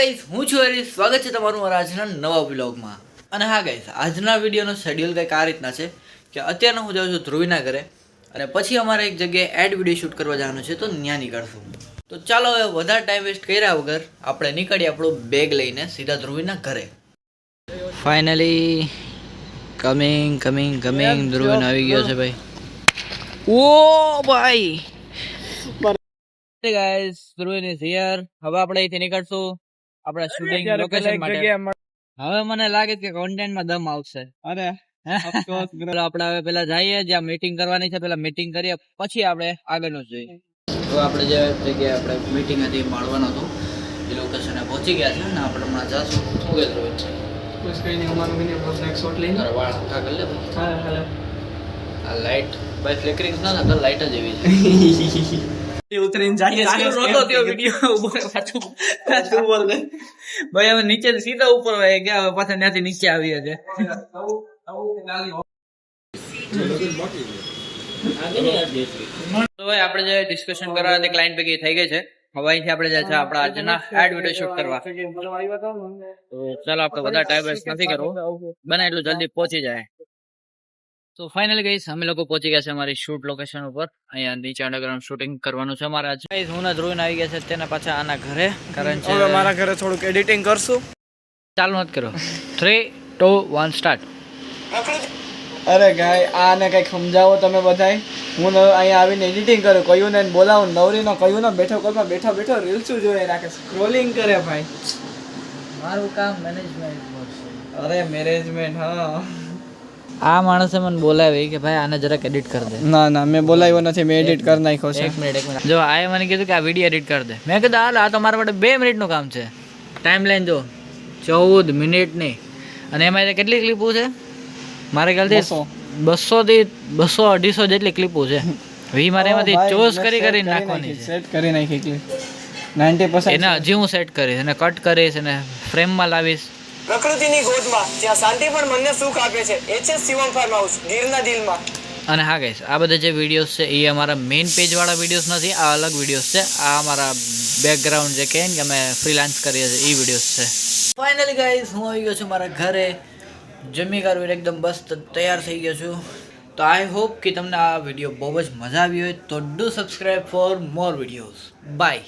Guys, હું છું હરીશ. સ્વાગત છે તમારું મારા આજના નવા વ્લોગમાં. અને હા ગાઈસ, આજના વિડીયોનો શેડ્યુલ કંઈક આ રીતના છે કે અત્યારે હું જાઉં છું ધ્રુવીના ઘરે અને પછી અમારે એક જગ્યાએ એડ વિડીયો શૂટ કરવા જવાનું છે, તો ત્યાં નીકળશું. તો ચાલો હવે વધારે ટાઈમ વેસ્ટ કર્યા વગર આપણે નીકળીએ આપણું બેગ લઈને સીધા ધ્રુવીના ઘરે. ફાઇનલી કમિંગ ધ્રુવીન આવી ગયો છે ભાઈ. ઓ ભાઈ ગાઈસ, ધ્રુવીન ઇઝ હિયર. હવે આપણે અહીંથી નીકળશું આપણા શૂટિંગ લોકેશન માટે. હવે મને લાગે છે કે કોન્ટેન્ટમાં દમ આવશે. અરે આપણે હવે પેલા જઈએ જ્યાં મીટિંગ કરવાની છે, પેલા મીટિંગ કરીએ પછી આપણે આગળનું જોઈએ. તો આપણે જે જગ્યાએ આપણે મીટિંગ હતી મળવાનો હતો એ લોકેશને પહોંચી ગયા છે ને આપણે હમણાં જાશું. શું કે ધ્રુવીન? બસ કઈ નહીં, અમારું મિની બ્લોગનો એક શોટ લઈને વાળ હરખા કરી લે ભાઈ. હા આ લાઈટ ભાઈ ફ્લિકરિંગ ના થાય, લાઈટ જ એવી છે. ઉતરીને જાય રોતો થયો વિડિયો પાછું બોલ દે ભાઈ. અમે નીચે સીધા ઉપર વહી ગયા, હવે પાછા ત્યાંથી નીચે આવીએ છે. તો ભાઈ આપણે જે ડિસ્કશન કરવા હતી ક્લાયન્ટ પૈકી થઈ ગઈ છે. હવે અહીંથી આપણે જાય છે આપણા આજના એડ વિડીયો શૂટ કરવા. તો ચાલો આપણે બધા ટાઈમ વેસ્ટ નથી કરવો, બને એટલું જલ્દી પહોંચી જાય. તો ફાઇનલી ગાઈસ, અમે લોકો પહોંચી ગયા છે અમારી શૂટ લોકેશન ઉપર. અહીંયા નીચે અંડરગ્રાઉન્ડ શૂટિંગ કરવાનું છે અમારે આજ. ગાઈસ, હું ને ધ્રુવીન આવી ગયા છે તેના પાછા આના ઘરે, કારણ છે હવે મારા ઘરે થોડુંક એડિટિંગ કરશું. ચાલુ નથી કરો. 3, 2, 1 સ્ટાર્ટ. અરે ગાય, આને કઈક સમજાવો તમે બધાય. હું અહીંયા આવીને એડિટિંગ કરું, કયું ને બોલાવું, નવરીનો કયું ને બેઠો કોલમાં બેઠો રીલ્સ જોઈએ રાખે, સ્ક્રોલિંગ કરે ભાઈ. મારું કામ મેનેજમેન્ટ છે. અરે મેનેજમેન્ટ, હા. આ માણસે મને બોલાવી કે ભાઈ આને જરાક એડિટ કરી દે. ના મેં બોલાવ્યો નથી, મેં એડિટ કરી નાખ્યો છે. એક મિનિટ. જો આ મને કીધું કે આ વિડીયો એડિટ કરી દે. મેં કીધું હાલ, આ તો મારા માટે 2 મિનિટનું કામ છે. ટાઈમ લાઈન જો 14 મિનિટની, અને એમાં કેટલી ક્લિપો છે? મારે ખ્યાલથી 200-250 જેટલી ક્લિપો છે. મારે એમાંથી ચોસ કરીને નાખવાની છે. સેટ કરી નાખી ક્લિપ 90%. એને હજી હું સેટ કરીશ અને કટ કરીશ અને ફ્રેમમાં લાવીશ. પ્રકૃતિની ગોદમાં જ્યાં શાંતિ પણ મનને સુખ આપે છે, એ છે શિવમ ફાર્મ હાઉસ ગીરના દિલમાં. અને હા ગાઈસ, આ બધા જે વિડીયોઝ છે એ અમારા મેઇન પેજ વાળા વિડીયોઝ નથી, આ અલગ વિડીયોઝ છે. આ અમારા બેકગ્રાઉન્ડ જે કહે ને કે અમે ફ્રીલાન્સ કરીએ છીએ એ વિડીયોઝ છે. ફાઇનલી ગાઈસ, હું આવી ગયો છું મારા ઘરે. જમી કરવી એકદમ બસ તૈયાર થઈ ગયો છું. તો આઈ હોપ કે તમને આ વિડીયો બહુ જ મજા આવી હોય. તો do subscribe for more videos. By.